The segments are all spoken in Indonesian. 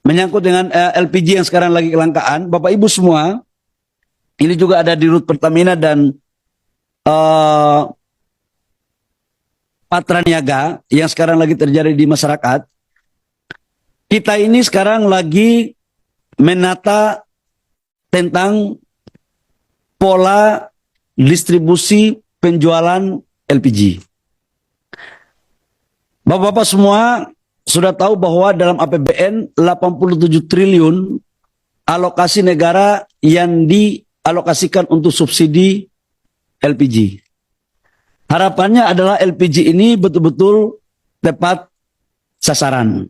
menyangkut dengan LPG yang sekarang lagi kelangkaan, Bapak Ibu semua, ini juga ada di Rut Pertamina dan Patra Niaga yang sekarang lagi terjadi di masyarakat. Kita ini sekarang lagi menata tentang pola distribusi penjualan LPG. Bapak-bapak semua sudah tahu bahwa dalam APBN 87 triliun alokasi negara yang dialokasikan untuk subsidi LPG. Harapannya adalah LPG ini betul-betul tepat sasaran.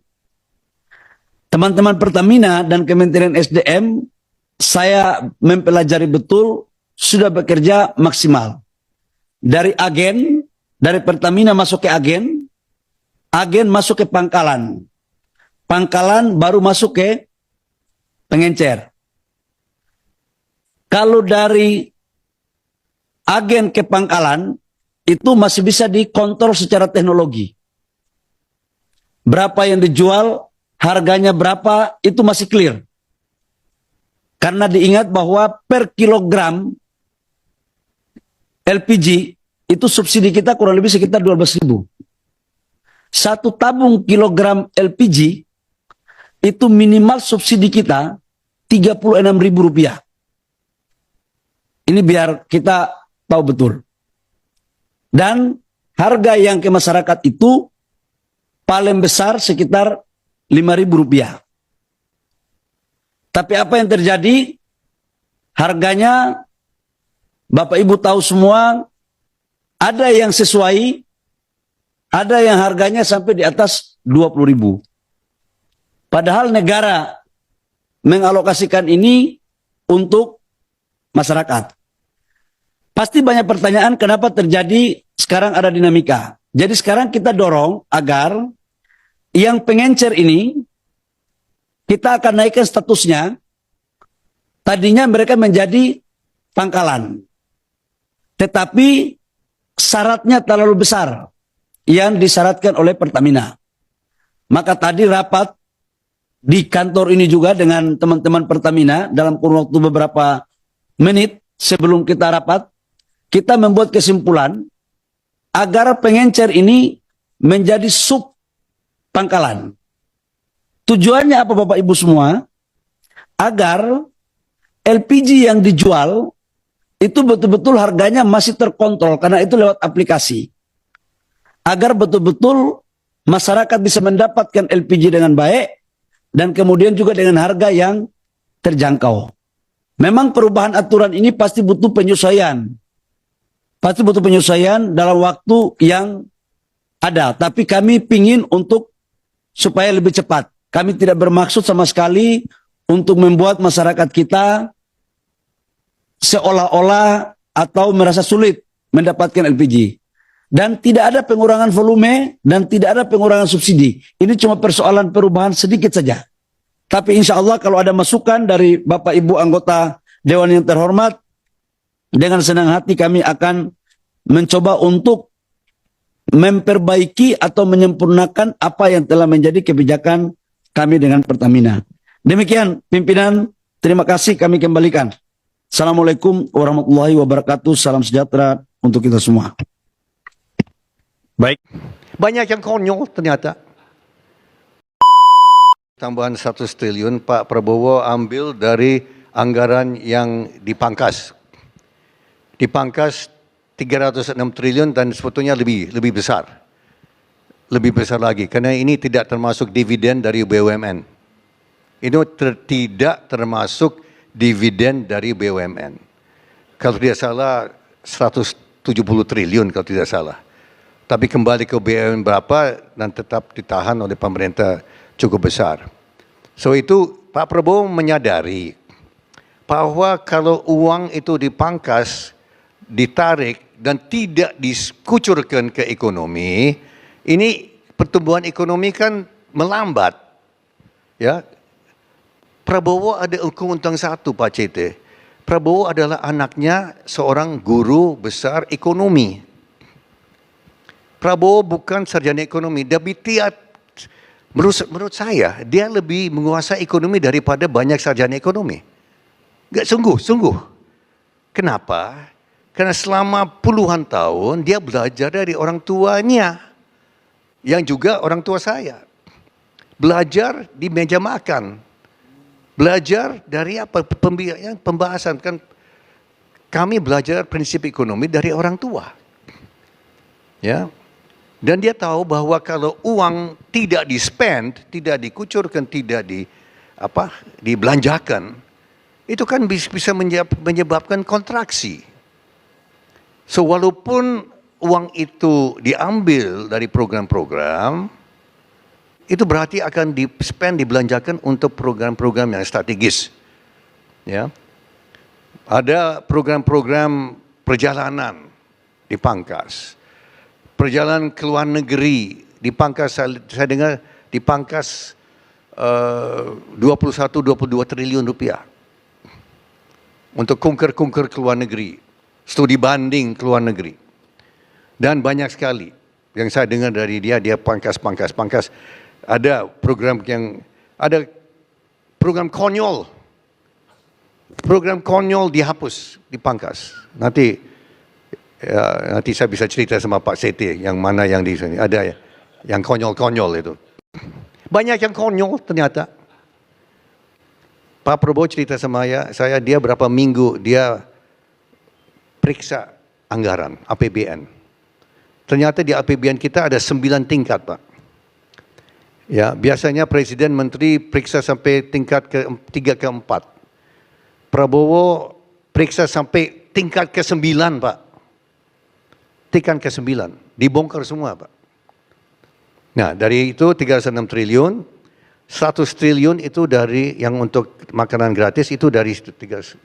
Teman-teman Pertamina dan Kementerian SDM, saya mempelajari betul, sudah bekerja maksimal. Dari agen, dari Pertamina masuk ke agen masuk ke pangkalan. Pangkalan baru masuk ke pengencer. Kalau dari agen ke pangkalan, itu masih bisa dikontrol secara teknologi. Berapa yang dijual, harganya berapa, itu masih clear. Karena diingat bahwa per kilogram LPG, itu subsidi kita kurang lebih sekitar 12.000. Satu tabung kilogram LPG, itu minimal subsidi kita Rp36.000. Ini biar kita tahu betul. Dan harga yang ke masyarakat itu paling besar sekitar Rp5.000. Tapi apa yang terjadi? Harganya Bapak Ibu tahu semua, ada yang sesuai, ada yang harganya sampai di atas 20.000. Padahal negara mengalokasikan ini untuk masyarakat. Pasti banyak pertanyaan kenapa terjadi sekarang ada dinamika. Jadi sekarang kita dorong agar yang pengencer ini kita akan naikkan statusnya. Tadinya mereka menjadi pangkalan. Tetapi syaratnya terlalu besar yang disyaratkan oleh Pertamina. Maka tadi rapat di kantor ini juga dengan teman-teman Pertamina dalam kurun waktu beberapa menit sebelum kita rapat, kita membuat kesimpulan agar pengencer ini menjadi sub pangkalan. Tujuannya apa Bapak Ibu semua? Agar LPG yang dijual itu betul-betul harganya masih terkontrol karena itu lewat aplikasi. Agar betul-betul masyarakat bisa mendapatkan LPG dengan baik dan kemudian juga dengan harga yang terjangkau. Memang perubahan aturan ini pasti butuh penyesuaian. Pasti butuh penyesuaian dalam waktu yang ada. Tapi kami pingin untuk supaya lebih cepat. Kami tidak bermaksud sama sekali untuk membuat masyarakat kita seolah-olah atau merasa sulit mendapatkan LPG. Dan tidak ada pengurangan volume dan tidak ada pengurangan subsidi. Ini cuma persoalan perubahan sedikit saja. Tapi insya Allah kalau ada masukan dari Bapak Ibu anggota Dewan yang terhormat, dengan senang hati kami akan mencoba untuk memperbaiki atau menyempurnakan apa yang telah menjadi kebijakan kami dengan Pertamina. Demikian pimpinan, terima kasih kami kembalikan. Assalamualaikum warahmatullahi wabarakatuh. Salam sejahtera untuk kita semua. Baik. Banyak yang konyol ternyata. Tambahan 100 triliun Pak Prabowo ambil dari anggaran yang dipangkas. Dipangkas 306 triliun dan sebetulnya lebih besar. Lebih besar lagi karena ini tidak termasuk dividen dari BUMN. Ini tidak termasuk dividen dari BUMN. Kalau tidak salah 170 triliun kalau tidak salah. Tapi kembali ke BUMN berapa dan tetap ditahan oleh pemerintah cukup besar. So itu Pak Prabowo menyadari bahwa kalau uang itu dipangkas, ditarik dan tidak dikucurkan ke ekonomi, ini pertumbuhan ekonomi kan melambat. Ya, Prabowo ada keuntungan satu Pak Cete. Prabowo adalah anaknya seorang guru besar ekonomi. Prabowo bukan sarjana ekonomi, tapi menurut saya dia lebih menguasai ekonomi daripada banyak sarjana ekonomi. Enggak, sungguh. Kenapa? Karena selama puluhan tahun dia belajar dari orang tuanya, yang juga orang tua saya. Belajar di meja makan, belajar dari apa, pembahasan. Kan kami belajar prinsip ekonomi dari orang tua. Ya. Dan dia tahu bahwa kalau uang tidak di-spend, tidak dikucurkan, tidak dibelanjakan, itu kan bisa menyebabkan kontraksi. So walaupun uang itu diambil dari program-program, itu berarti akan di-spend, dibelanjakan untuk program-program yang strategis. Ya. Ada program-program perjalanan dipangkas. Perjalanan ke luar negeri dipangkas, saya dengar dipangkas 21-22 triliun rupiah. Untuk kunker-kunker ke luar negeri. Studi banding ke luar negeri. Dan banyak sekali yang saya dengar dari dia pangkas. Ada program program konyol. Program konyol dihapus, dipangkas. Nanti saya bisa cerita sama Pak Sete yang mana yang di sini. Ada yang konyol-konyol itu. Banyak yang konyol ternyata. Pak Prabowo cerita sama saya dia berapa minggu dia periksa anggaran APBN. Ternyata di APBN kita ada 9 tingkat, Pak. Ya, biasanya presiden menteri periksa sampai tingkat ke-3 ke-4. Prabowo periksa sampai tingkat ke-9, Pak. Tingkat ke-9, dibongkar semua, Pak. Nah, dari itu 306 triliun, 100 triliun itu dari yang untuk makanan gratis itu dari 3.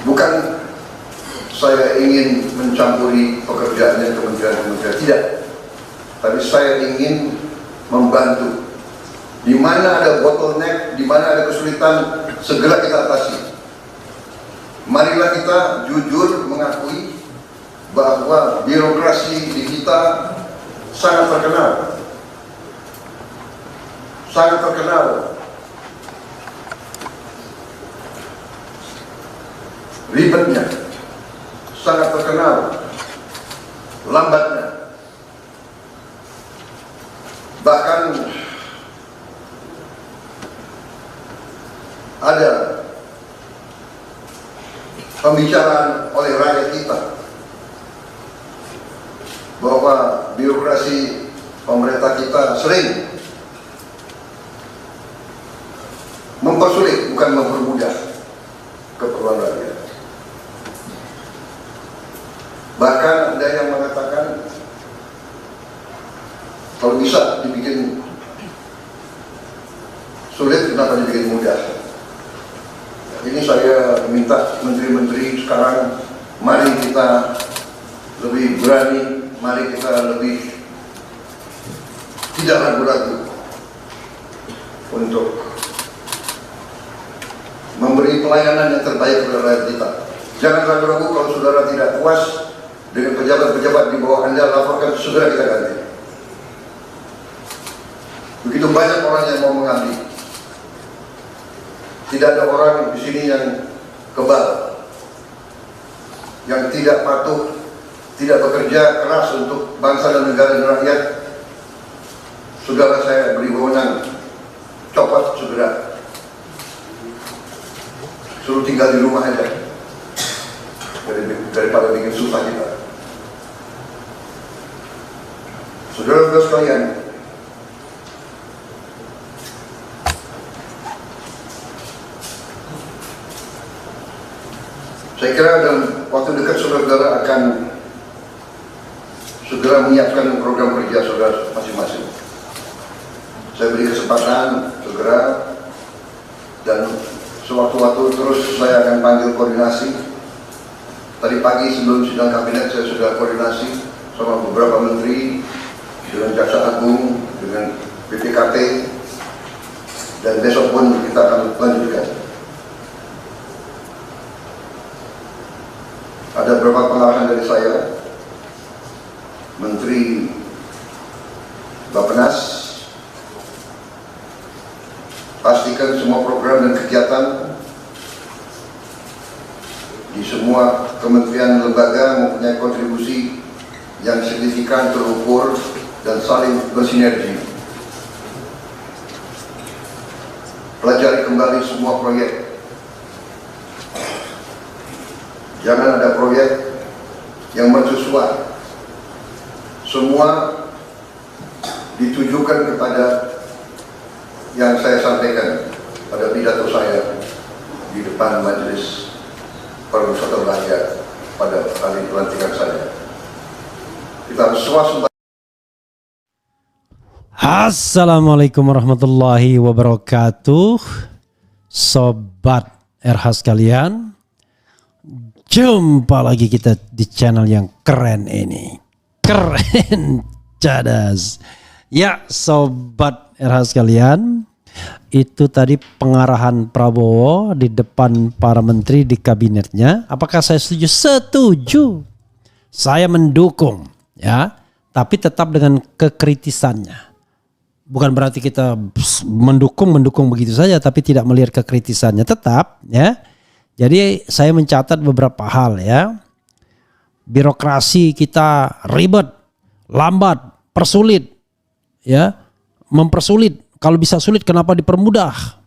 Bukan saya ingin mencampuri pekerjaannya kementerian-kementerian, tidak. Tapi saya ingin membantu. Di mana ada bottleneck, di mana ada kesulitan, segera kita atasi. Marilah kita jujur mengakui bahwa birokrasi di kita sangat terkenal. Sangat terkenal. Ribetnya, sangat terkenal, lambatnya. Bahkan ada pembicaraan oleh rakyat kita bahwa birokrasi pemerintah kita sering mempersulit, bukan mempermudah keperluan rakyat. Bahkan ada yang mengatakan kalau bisa dibikin sulit, kenapa dibikin mudah? Ini saya minta menteri-menteri sekarang, mari kita lebih berani, mari kita lebih tidak ragu-ragu untuk memberi pelayanan yang terbaik kepada rakyat kita. Jangan ragu-ragu kalau saudara tidak puas dengan pejabat-pejabat di bawah Anda, laporkan, segera kita ganti. Begitu banyak orang yang mau mengabdi. Tidak ada orang di sini yang kebal, yang tidak patuh, tidak bekerja keras untuk bangsa dan negara dan rakyat. Saudara saya beri wewenang, copot segera. Suruh tinggal di rumah aja, daripada bikin susah kita. Saudara-saudara sekalian, Saya kira dalam waktu dekat saudara-saudara akan segera menyiapkan program kerja saudara masing-masing. Saya beri kesempatan segera, dan sewaktu-waktu terus saya akan panggil koordinasi. Tadi pagi sebelum sidang kabinet saya sudah koordinasi sama beberapa menteri, dengan Jaksa Agung, dengan BPKP, dan besok pun kita akan lanjutkan. Ada beberapa pengarahan dari saya, Menteri Bappenas, pastikan semua program dan kegiatan di semua kementerian lembaga mempunyai kontribusi yang signifikan, terukur, dan saling bersinergi. Pelajari kembali semua proyek. Jangan ada proyek yang mercusuar. Semua ditujukan kepada yang saya sampaikan pada pidato saya di depan Majelis Permusyawaratan Rakyat pada hari pelantikan saya. Kita harus swasembada. Assalamualaikum warahmatullahi wabarakatuh. Sobat RH sekalian, jumpa lagi kita di channel yang keren ini. Keren cadas. Ya Sobat RH sekalian, itu tadi pengarahan Prabowo di depan para menteri di kabinetnya. Apakah saya setuju? Setuju. Saya mendukung, ya, tapi tetap dengan kekritisannya. Bukan berarti kita mendukung begitu saja, tapi tidak melihat kekritisannya, tetap, ya. Jadi saya mencatat beberapa hal, ya. Birokrasi kita ribet, lambat, persulit, ya, mempersulit. Kalau bisa sulit, kenapa dipermudah?